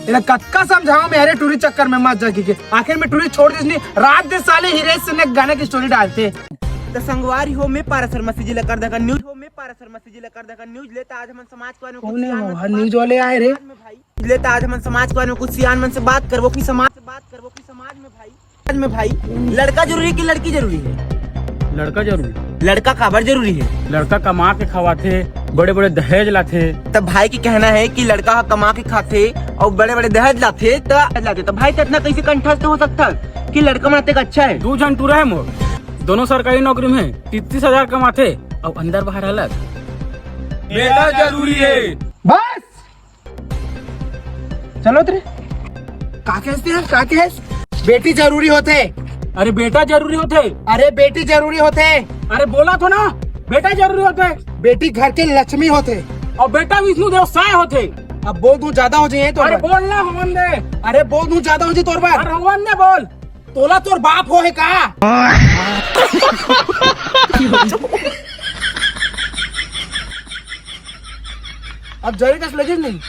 इन्हें कक्का समझाओ मेरे टूरी चक्कर में मत जाके के आखिर में टूरी छोड़ दी रात दिन साले हीरे से गाने की स्टोरी डालते तो संगवारी हो में पारासर मसीजी लकर देखा न्यूज हो में पारासर मसीजी लकर देखा न्यूज लेता आज हम समाज को हर न्यूज वाले आए रे भाई लेता आज हम समाज को कुछ सियान मन से बात करवो कि समाज से बात करवो कि समाज में भाई लड़का जरूरी है कि लड़की जरूरी है? लड़का जरूरी। लड़का काबर जरूरी है? लड़का कमा के खवाथे, बड़े बड़े दहेज लाथे। तब भाई की कहना है कि लड़का कमा के खाते और बड़े बड़े दहेज लाते तो भाई तो इतना कैसे कंठस्थ हो सकता कि लड़का माते का अच्छा है? 2 जन टूरा है मोर, दोनों सरकारी नौकरी में 33,000 कमाते और अंदर बाहर अलग। बेटा जरूरी है। बस चलो तेरे काके बेटी जरूरी होते। अरे बेटा जरूरी होते। अरे बेटी जरूरी होते। अरे बोला तो ना बेटा जरूरी होते। बेटी घर के लक्ष्मी होते और बेटा विष्णु देव साय होते। अब बोल दूं ज्यादा हो जाए तो अरे बोलना हवन दे। अरे बोल दूं ज्यादा हो जाए तोर बार। अरे हवन दे बोल। तोला तोर बाप हो है कहा? अब जरी कस लगे नहीं